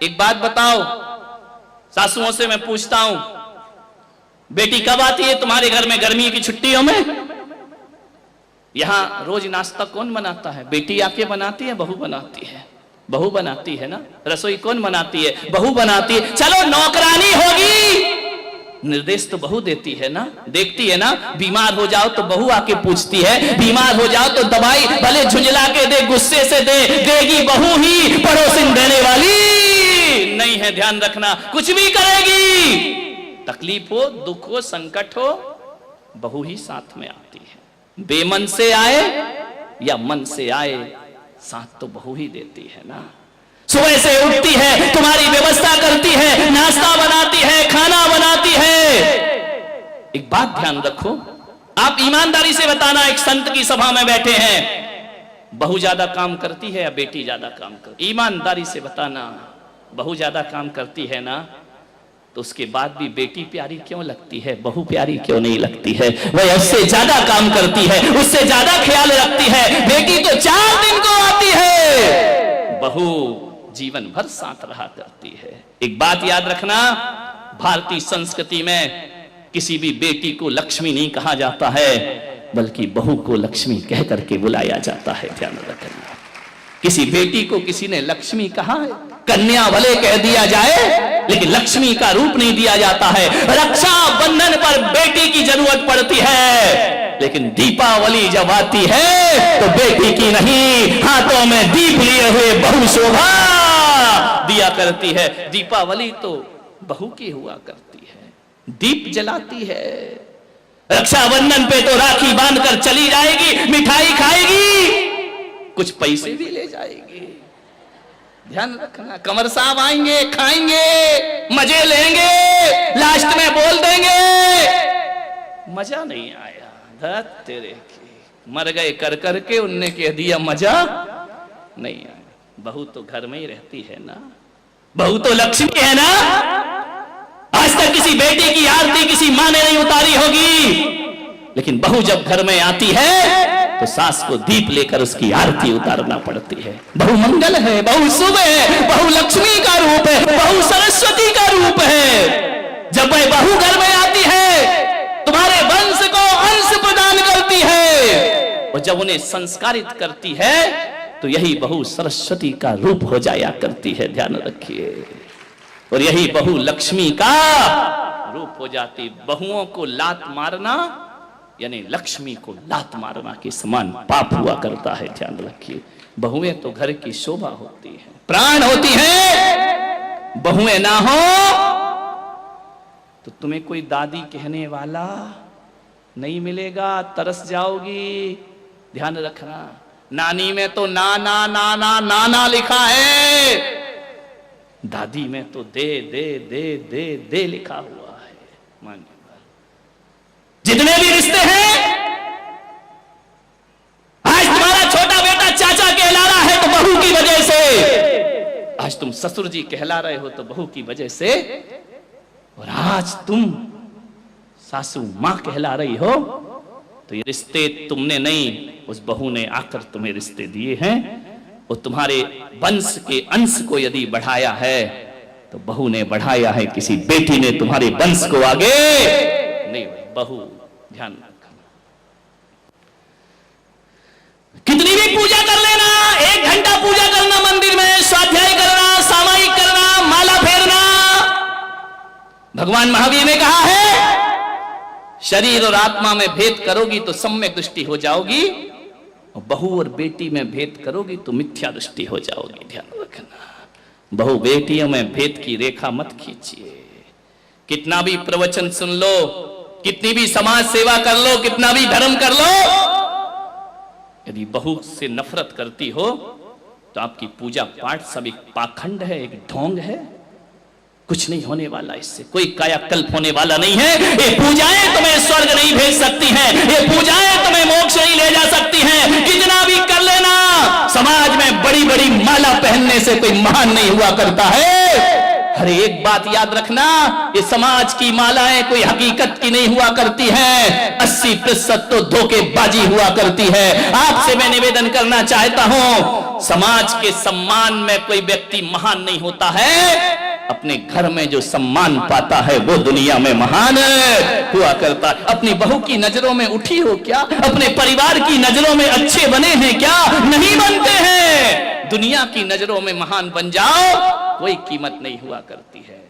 एक बात बताओ, सासुओं से मैं पूछता हूं, बेटी कब आती है तुम्हारे घर में गर्मी की छुट्टियों में? यहां रोज नाश्ता कौन बनाता है? बेटी आके बनाती है, बहू बनाती है? बहू बनाती है ना। रसोई कौन बनाती है? बहू बनाती है। चलो नौकरानी होगी, निर्देश तो बहू देती है ना, देखती है ना। बीमार हो जाओ तो बहू आके पूछती है, बीमार हो जाओ तो दवाई भले झुंझला के दे, गुस्से से दे, देगी बहू ही, पड़ोसिन देने वाली नहीं है। ध्यान रखना, कुछ भी करेगी, तकलीफ हो, दुख हो, संकट हो, बहू ही साथ में आती है। बेमन से आए या मन से आए, साथ तो बहू ही देती है ना। सुबह से उठती है, तुम्हारी व्यवस्था करती है, नाश्ता बनाती है, खाना बनाती है। एक बात ध्यान रखो, आप ईमानदारी से बताना, एक संत की सभा में बैठे हैं, बहू ज्यादा काम करती है या बेटी ज्यादा काम करती? ईमानदारी से बताना। बहू ज्यादा काम करती है ना, तो उसके बाद भी बेटी प्यारी क्यों लगती है, बहू प्यारी क्यों नहीं लगती है? वह उससे ज्यादा काम करती है, उससे ज्यादा ख्याल रखती है। बेटी तो 4 दिन को आती है, बहू जीवन भर साथ रहा करती है। एक बात याद रखना, भारतीय संस्कृति में किसी भी बेटी को लक्ष्मी नहीं कहा जाता है, बल्कि बहू को लक्ष्मी कह करके बुलाया जाता है। ध्यान रखना, किसी बेटी को किसी ने लक्ष्मी कहा है? कन्या भले कह दिया जाए, लेकिन लक्ष्मी का रूप नहीं दिया जाता है। रक्षा बंधन पर बेटी की जरूरत पड़ती है, लेकिन दीपावली जब आती है तो बेटी की नहीं, हाथों में दीप लिए हुए बहू शोभा दिया करती है। दीपावली तो बहू की हुआ करती है, दीप जलाती है। रक्षाबंधन पे तो राखी बांधकर चली जाएगी, मिठाई खाएगी, कुछ पैसे भी ले जाएगी। ध्यान रखना, कमर साहब आएंगे, खाएंगे, मजे लेंगे, लास्ट में बोल देंगे मजा नहीं आया, धत तेरे की, मर गए कर करके, उनने कह दिया मजा नहीं आया। बहू तो घर में ही रहती है ना, बहू तो लक्ष्मी है ना। आज तक किसी बेटी की आरती किसी मां ने नहीं उतारी होगी, लेकिन बहू जब घर में आती है तो सास को दीप लेकर उसकी आरती उतारना पड़ती है। बहू मंगल है, बहू शुभ है, बहू लक्ष्मी का रूप है, बहू सरस्वती का रूप है। जब वह बहू घर में आती है, तुम्हारे वंश को अंश प्रदान करती है, और जब उन्हें संस्कारित करती है तो यही बहू सरस्वती का रूप हो जाया करती है। ध्यान रखिए, और यही बहू लक्ष्मी का रूप हो जाती। बहुओं को लात मारना यानी लक्ष्मी को लात मारना के समान पाप हुआ करता है। ध्यान रखिए, बहुएं तो घर की शोभा होती है, प्राण होती है। बहुएं ना हो तो तुम्हें कोई दादी कहने वाला नहीं मिलेगा, तरस जाओगी। ध्यान रखना, नानी में तो ना ना ना ना ना ना लिखा है, दादी में तो दे दे दे दे दे लिखा हुआ है। मानिए, जितने भी रिश्ते हैं, आज तुम्हारा छोटा बेटा चाचा कहला रहा है तो बहू की वजह से, आज तुम ससुर जी कहला रहे हो तो बहू की वजह से, और आज तुम सासू मां कहला रही हो तो ये रिश्ते तुमने नहीं, उस बहू ने आकर तुम्हें रिश्ते दिए हैं। और तुम्हारे वंश के अंश को यदि बढ़ाया है तो बहू ने बढ़ाया है, किसी बेटी ने तुम्हारे वंश को आगे नहीं। बहू ध्यान रखना, कितनी भी पूजा कर लेना, 1 घंटा पूजा करना मंदिर में, स्वाध्याय करना, सामायिक करना, माला फेरना, भगवान महावीर ने कहा है शरीर और आत्मा में भेद करोगी तो सम्यक दृष्टि हो जाओगी, और बहू और बेटी में भेद करोगी तो मिथ्या दृष्टि हो जाओगी। ध्यान रखना, बहू बेटियों में भेद की रेखा मत खींचिए। कितना भी प्रवचन सुन लो, कितनी भी समाज सेवा कर लो, कितना भी धर्म कर लो, यदि बहू से नफरत करती हो तो आपकी पूजा पाठ सब एक पाखंड है, एक ढोंग है, कुछ नहीं होने वाला, इससे कोई कायाकल्प होने वाला नहीं है। ये पूजाएं तुम्हें स्वर्ग नहीं भेज सकती हैं, ये पूजाएं तुम्हें मोक्ष नहीं ले जा सकती हैं। कितना भी कर लेना, समाज में बड़ी बड़ी माला पहनने से कोई महान नहीं हुआ करता है। हर एक बात याद रखना, ये समाज की मालाएं कोई हकीकत की नहीं हुआ करती हैं, 80% तो धोखेबाजी हुआ करती है। आपसे मैं निवेदन करना चाहता हूं, समाज के सम्मान में कोई व्यक्ति महान नहीं होता है, अपने घर में जो सम्मान पाता है वो दुनिया में महान हुआ करता है। अपनी बहू की नजरों में उठी हो क्या? अपने परिवार की नजरों में अच्छे बने हैं क्या? नहीं बनते हैं। दुनिया की नजरों में महान बन जाओ, कोई कीमत नहीं हुआ करती है।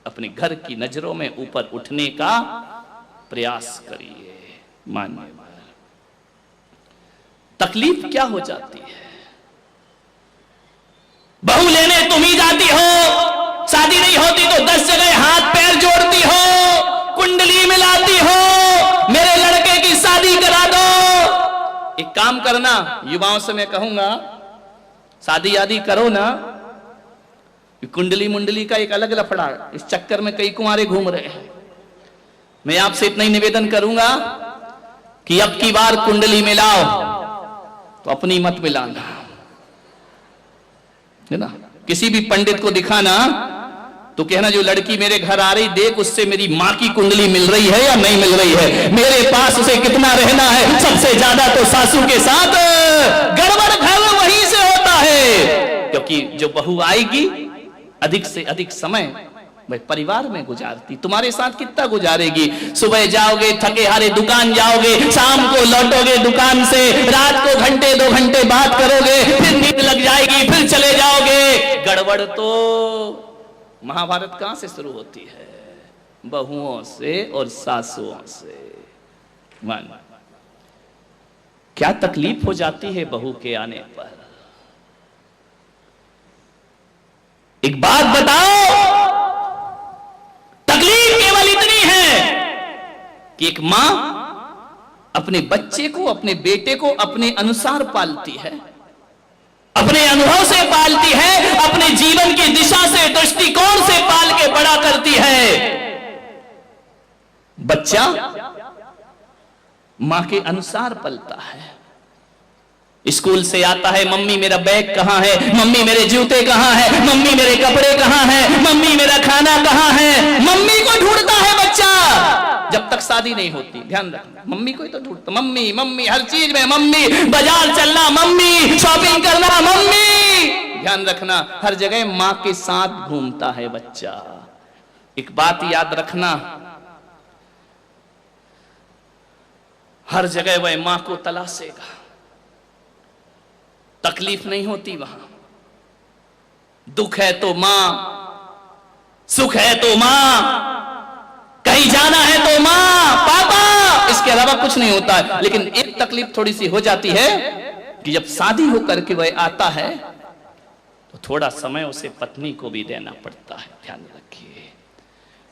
अपने घर की नजरों में ऊपर उठने का प्रयास करिए। मानिए, तकलीफ क्या हो जाती है? बहू लेने तुम ही जाती हो, शादी नहीं होती तो 10 जगह हाथ पैर जोड़ती हो, कुंडली मिलाती हो, मेरे लड़के की शादी करा दो। एक काम करना, युवाओं से मैं कहूंगा, शादी आदि करो ना, कुंडली मुंडली का एक अलग लफड़ा, इस चक्कर में कई कुंवारे घूम रहे हैं। मैं आपसे इतना ही निवेदन करूंगा कि अब की बार कुंडली मिलाओ तो अपनी मत मिलाना, है ना। किसी भी पंडित को दिखाना तो कहना जो लड़की मेरे घर आ रही, देख उससे मेरी मां की कुंडली मिल रही है या नहीं मिल रही है, मेरे पास उसे कितना रहना है, सबसे ज्यादा तो सासू के साथ गड़बड़ घर वहीं से होता है। क्योंकि जो बहू आएगी अधिक से अधिक समय भाई परिवार में गुजारती, तुम्हारे साथ कितना गुजारेगी? सुबह जाओगे थके हारे दुकान जाओगे, शाम को लौटोगे दुकान से, रात को घंटे 2 घंटे बात करोगे, फिर नींद लग जाएगी, फिर चले जाओगे। गड़बड़ तो महाभारत कहां से शुरू होती है? बहुओं से और सासुओं से। मान क्या तकलीफ हो जाती है बहू के आने पर? एक बात बताओ, तकलीफ केवल इतनी है कि एक मां अपने बच्चे को, अपने बेटे को अपने अनुसार पालती है, अपने अनुभव से पालती है, अपने जीवन की दिशा से, दृष्टिकोण से पाल के बड़ा करती है। बच्चा मां के अनुसार पलता है। स्कूल से आता है, मम्मी मेरा बैग कहां है, मम्मी मेरे जूते कहां है, मम्मी मेरे कपड़े कहां है, मम्मी मेरा खाना कहां है, मम्मी को ढूंढता है बच्चा। जब तक शादी नहीं होती, ध्यान रखना, मम्मी को ही तो ढूंढता, मम्मी मम्मी हर चीज में मम्मी, बाजार चलना मम्मी, शॉपिंग करना मम्मी। ध्यान रखना, हर जगह मां के साथ घूमता है बच्चा। एक बात याद रखना, हर जगह वह मां को तलाशेगा। तकलीफ नहीं होती वहां, दुख है तो मां, सुख है तो मां, कहीं जाना है तो मां पापा, इसके अलावा कुछ नहीं होता है। लेकिन एक तकलीफ थोड़ी सी हो जाती है कि जब शादी होकर के वह आता है तो थोड़ा समय उसे पत्नी को भी देना पड़ता है। ध्यान रखिए,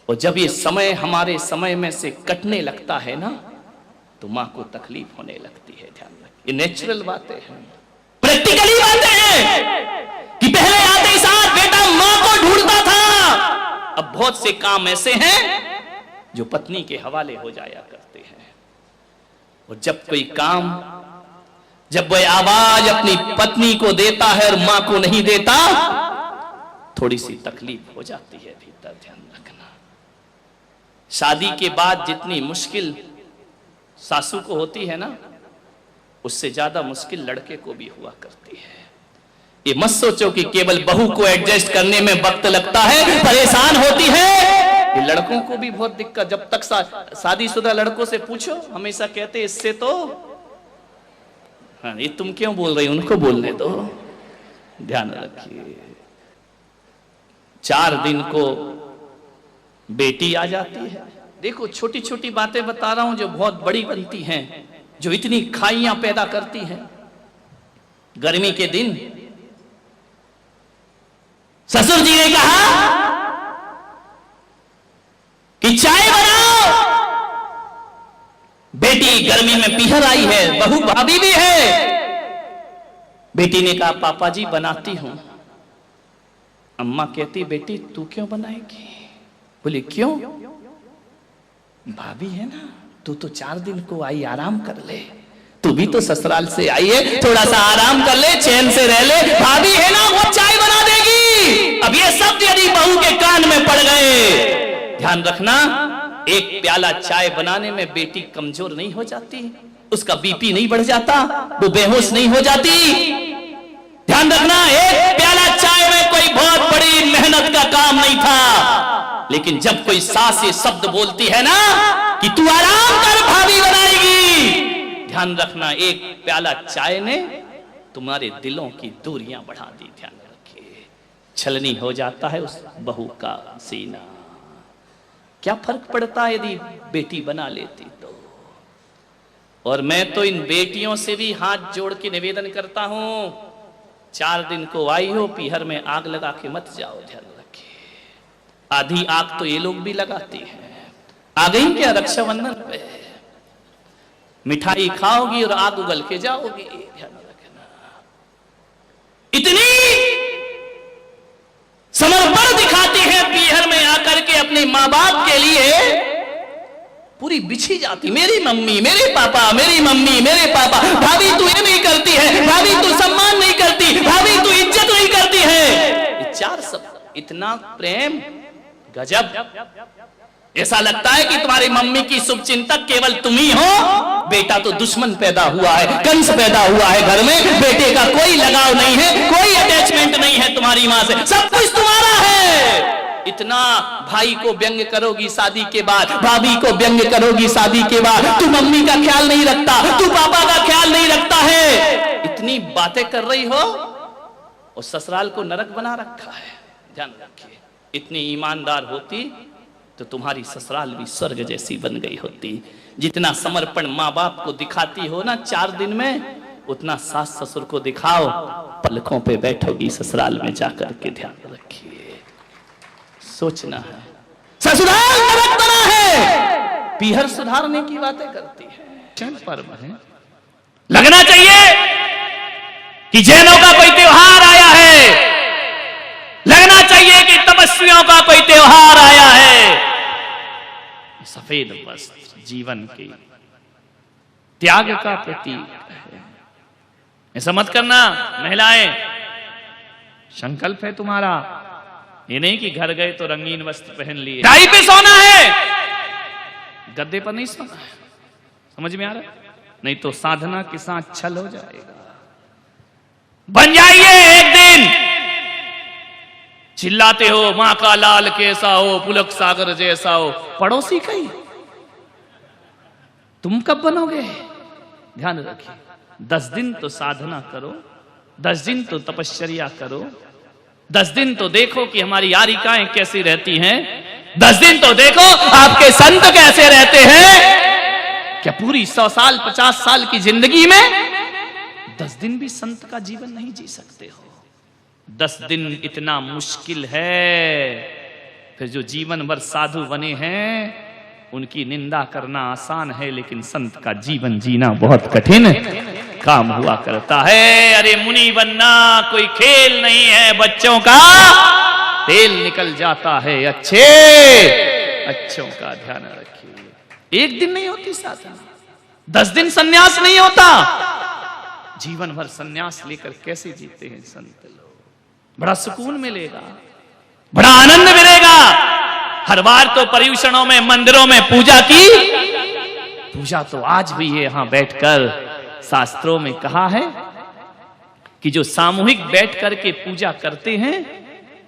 और जब ये समय हमारे समय में से कटने लगता है ना, तो मां को तकलीफ होने लगती है। ध्यान रखिए, ये नेचुरल बातें हैं, प्रैक्टिकली बातें हैं कि पहले आते साथ बेटा मां को ढूंढता था, अब बहुत से काम ऐसे हैं जो पत्नी के हवाले हो जाया करते हैं। और जब कोई काम, जब वह आवाज अपनी पत्नी को देता है और मां को नहीं देता, थोड़ी सी तकलीफ हो जाती है भीतर। ध्यान रखना, शादी के बाद जितनी मुश्किल सासू को होती है ना, उससे ज्यादा मुश्किल लड़के को भी हुआ करती है। ये मत सोचो कि केवल बहू को एडजस्ट करने में वक्त लगता है, परेशान होती है। ये लड़कों को भी बहुत दिक्कत, जब तक शादीशुदा लड़कों से पूछो, हमेशा कहते इससे तो, हाँ ये तुम क्यों बोल रही, उनको बोलने दो। ध्यान रखिए, 4 दिन को बेटी आ जाती है। देखो छोटी छोटी बातें बता रहा हूं जो बहुत बड़ी बनती हैं, जो इतनी खाइयां पैदा करती हैं। गर्मी के दिन ससुर जी ने कहा कि चाय बनाओ, बेटी गर्मी में पीहर आई है, बहू भाभी भी है। बेटी ने कहा पापा जी बनाती हूं। अम्मा कहती बेटी तू क्यों बनाएगी? बोली क्यों? भाभी है ना, तू तो 4 दिन को आई, आराम कर ले, तू भी तो ससुराल से आई है, थोड़ा सा आराम कर ले, चैन से रह ले, भाभी है ना वो चाय बना देगी। अब ये शब्द यदि बहू के कान ध्यान रखना, एक प्याला चाय बनाने में बेटी कमजोर नहीं हो जाती, उसका बीपी नहीं बढ़ जाता, वो बेहोश नहीं हो जाती। ध्यान रखना, एक प्याला चाय में कोई बहुत बड़ी मेहनत का काम नहीं था, लेकिन जब कोई सास ये शब्द बोलती है ना कि तू आराम कर, भाभी बनाएगी, ध्यान रखना एक प्याला चाय ने तुम्हारे दिलों की दूरियां बढ़ा दी। ध्यान रखिए, छलनी हो जाता है उस बहू का सीना। क्या फर्क पड़ता है यदि बेटी बना लेती तो। और मैं तो इन बेटियों से भी हाथ जोड़ के निवेदन करता हूं, 4 दिन को आई हो, पीहर में आग लगा के मत जाओ। ध्यान रखिए, आधी आग तो ये लोग भी लगाते हैं। आ गई क्या रक्षाबंधन पे, मिठाई खाओगी और आग उगल के जाओगी। ध्यान रखना, इतनी समर्पण दिखाती है पीहर में आकर के अपने माँ बाप के लिए, पूरी बिछी जाती, मेरी मम्मी मेरे पापा, मेरी मम्मी मेरे पापा। भाभी तू ये नहीं करती है, भाभी तू सम्मान नहीं करती, भाभी तू इज्जत नहीं करती है। ये 4 शब्द, इतना प्रेम, गजब। ऐसा लगता है कि तुम्हारी मम्मी की शुभचिंतक केवल तुम ही हो। बेटा तो दुश्मन पैदा हुआ है, कंस पैदा हुआ है घर में, बेटे का कोई लगाव नहीं है, कोई अटैचमेंट नहीं है तुम्हारी मां से, सब कुछ तुम्हारा है। इतना भाई को व्यंग करोगी शादी के बाद, भाभी को व्यंग करोगी शादी के बाद, तू मम्मी का ख्याल नहीं रखता, तू पापा का ख्याल नहीं रखता है, इतनी बातें कर रही हो और ससुराल को नरक बना रखा है। ध्यान रखिए, इतनी ईमानदार होती तो तुम्हारी ससुराल भी स्वर्ग जैसी बन गई होती। जितना समर्पण माँ बाप को दिखाती हो ना 4 दिन में, उतना सास ससुर को दिखाओ, पलकों पे बैठोगी ससुराल में जाकर के। ध्यान रखिए, सोचना है, ससुराल नरक बना है, पीहर सुधारने की बातें करती है। पर्व है, लगना चाहिए कि जैनों का कोई त्योहार आया है, लगना चाहिए कि तपस्वियों का कोई त्योहार आया है। सफेद वस्त्र जीवन के त्याग का प्रतीक है। ऐसा मत करना महिलाएं, संकल्प है तुम्हारा, ये नहीं कि घर गए तो रंगीन वस्त्र पहन लिए। टाई पे सोना है, गद्दे पर नहीं सोना है। समझ में आ रहा है? नहीं तो साधना के साथ छल हो जाएगा। बन जाइए एक दिन, चिल्लाते हो मां का लाल कैसा हो, पुलक सागर जैसा हो, पड़ोसी कहीं, तुम कब बनोगे? ध्यान रखिए, 10 दिन तो साधना करो, 10 दिन तो तपश्चर्या करो, 10 दिन तो देखो कि हमारी यारिकाएं कैसी रहती हैं, 10 दिन तो देखो आपके संत कैसे रहते हैं। क्या पूरी 100 साल 50 साल की जिंदगी में 10 दिन भी संत का जीवन नहीं जी सकते हो? 10 दिन इतना मुश्किल है, फिर जो जीवन भर साधु बने हैं उनकी निंदा करना आसान है, लेकिन संत का जीवन जीना बहुत कठिन काम हुआ करता है। अरे मुनि बनना कोई खेल नहीं है, बच्चों का तेल निकल जाता है, अच्छों का ध्यान रखिए। एक दिन नहीं होती साधना, 10 दिन सन्यास नहीं होता। जीवन भर सन्यास लेकर कैसे जीते हैं संत लोग? बड़ा सुकून मिलेगा, बड़ा आनंद मिलेगा। हर बार तो पर्यूषणों में मंदिरों में पूजा की, पूजा तो आज भी है। यहां बैठकर शास्त्रों में कहा है कि जो सामूहिक बैठ करके पूजा करते हैं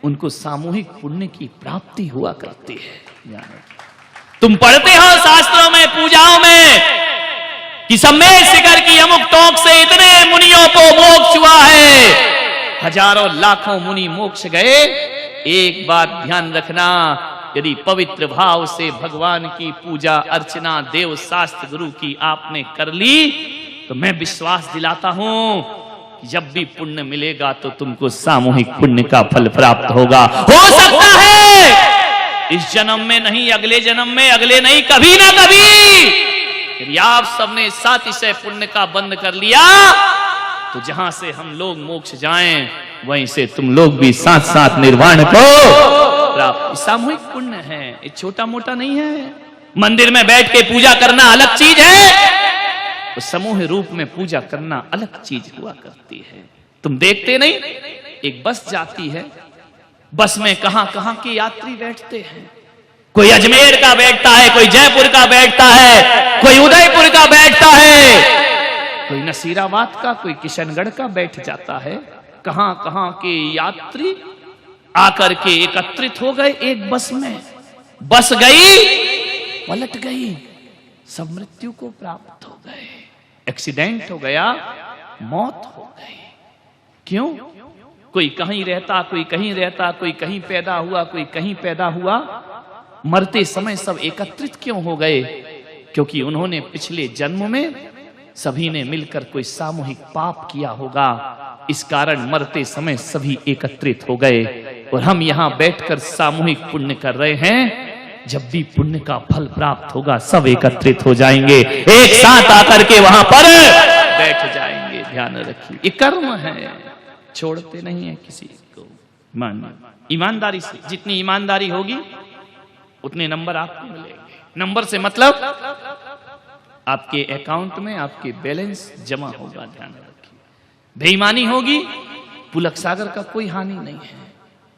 उनको सामूहिक पुण्य की प्राप्ति हुआ करती है। तुम पढ़ते हो शास्त्रों में, पूजाओं में कि सम्मेद शिखर की अमुक टोक से इतने मुनियों को मोक्ष हुआ है, हजारों लाखों मुनि मोक्ष गए। एक बात ध्यान रखना, यदि पवित्र भाव से भगवान की पूजा अर्चना देव शास्त्र गुरु की आपने कर ली तो मैं विश्वास दिलाता हूं कि जब भी पुण्य मिलेगा तो तुमको सामूहिक पुण्य का फल प्राप्त होगा। हो सकता है इस जन्म में नहीं, अगले जन्म में, अगले नहीं, कभी ना कभी यदि आप सबने सातिशय पुण्य का बंद कर लिया तो जहां से हम लोग मोक्ष जाएं वहीं से तुम लोग भी साथ साथ निर्वाण को प्राप्त। सामूहिक पुण्य है, ये छोटा मोटा नहीं है। मंदिर में बैठ के पूजा करना अलग चीज है, तो समूह रूप में पूजा करना अलग चीज हुआ करती है। तुम देखते नहीं, एक बस जाती है, बस में कहां कहां के यात्री बैठते हैं, कोई अजमेर का बैठता है, कोई जयपुर का बैठता है, कोई उदयपुर का बैठता है, कोई नसीराबाद का, कोई किशनगढ़ का बैठ जाता है। कहां कहां के यात्री आकर के एकत्रित हो गए एक बस में। बस गई, पलट गई, सब मृत्यु को प्राप्त हो गए। एक्सीडेंट हो गया, मौत हो गई। क्यों? कोई कहीं रहता, कोई कहीं रहता, कोई कहीं पैदा हुआ, कोई कहीं पैदा हुआ। मरते समय सब एकत्रित क्यों हो गए? क्योंकि उन्होंने पिछले जन्म में सभी ने मिलकर कोई सामूहिक पाप किया होगा। इस कारण मरते समय सभी एकत्रित हो गए। और हम यहां बैठकर सामूहिक पुण्य कर रहे हैं। जब भी पुण्य का फल प्राप्त होगा सब एकत्रित हो जाएंगे, एक साथ आकर के वहां पर बैठ जाएंगे। ध्यान रखिए, ये कर्म है, छोड़ते नहीं है किसी को। ईमानदारी से, जितनी ईमानदारी होगी उतने नंबर आपको मिलेंगे। नंबर से मतलब आपके अकाउंट में आपके बैलेंस जमा होगा। ध्यान रखिए, बेईमानी होगी, पुलक सागर का कोई हानि नहीं है,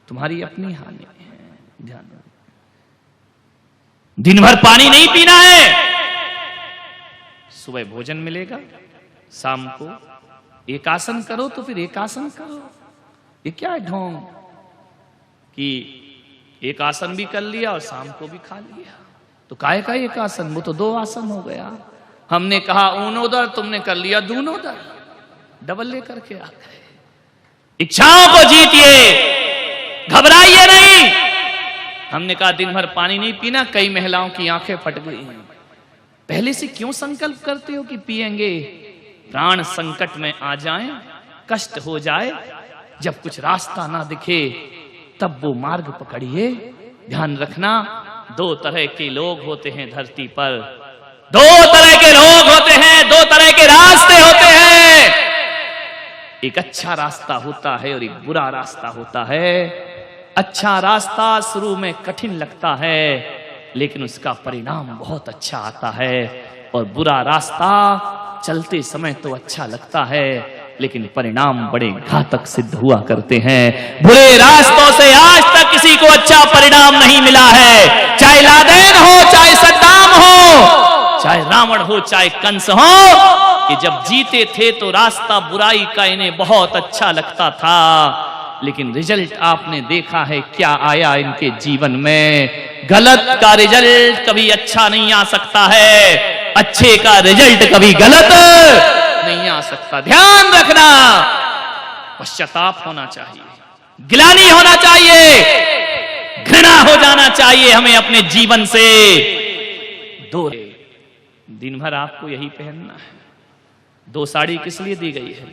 तुम्हारी अपनी हानि है। ध्यान, दिन भर पानी नहीं पीना है, सुबह भोजन मिलेगा, शाम को एक आसन करो तो फिर एक आसन करो। ये क्या है ढोंग कि एक आसन भी कर लिया और शाम को भी खा लिया? तो काहे का एक आसन? वो तो 2 आसन हो गया। हमने कहा ऊनोदर, तुमने कर लिया दूनोदर, डबल लेकर के आ गए। इच्छाओं को जीतिए, घबराइए नहीं। हमने कहा दिन भर पानी नहीं पीना, कई महिलाओं की आंखें फट गई। पहले से क्यों संकल्प करते हो कि पिएंगे? प्राण संकट में आ जाएं, कष्ट हो जाए, जब कुछ रास्ता ना दिखे तब वो मार्ग पकड़िए। ध्यान रखना, 2 तरह के लोग होते हैं धरती पर, 2 तरह के लोग होते हैं, 2 तरह के रास्ते होते हैं। एक अच्छा रास्ता होता है और एक बुरा रास्ता होता है। अच्छा रास्ता शुरू में कठिन लगता है, लेकिन उसका परिणाम बहुत अच्छा आता है। और बुरा रास्ता चलते समय तो अच्छा लगता है, लेकिन परिणाम बड़े घातक सिद्ध हुआ करते हैं। बुरे रास्तों से आज तक किसी को अच्छा परिणाम नहीं मिला है। चाहे लादेन हो, चाहे सद्दाम हो, चाहे रावण हो, चाहे कंस हो, कि जब जीते थे तो रास्ता बुराई का इन्हें बहुत अच्छा लगता था, लेकिन रिजल्ट आपने देखा है क्या आया इनके जीवन में। गलत का रिजल्ट कभी अच्छा नहीं आ सकता है, अच्छे का रिजल्ट कभी गलत नहीं आ सकता। ध्यान रखना, पश्चाताप होना चाहिए, गिलानी होना चाहिए, घृणा हो जाना चाहिए हमें अपने जीवन से। दिन भर आपको यही पहनना है। 2 साड़ी किस लिए दी गई है?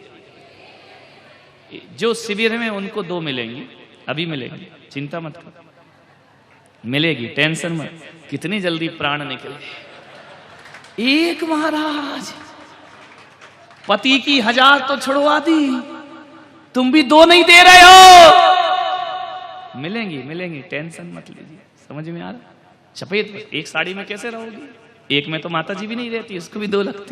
जो शिविर में उनको 2 मिलेंगी, अभी मिलेंगी, चिंता मत करो, मिलेगी, टेंशन मत। कितनी जल्दी प्राण निकले। एक महाराज पति की 1000 तो छुड़वा दी, तुम भी 2 नहीं दे रहे हो। मिलेंगी मिलेंगी, टेंशन मत लीजिए। समझ में आ रहा? सफेद एक साड़ी में कैसे रहोगी? एक में तो माता जी भी नहीं रहती, उसको भी 2 लगती।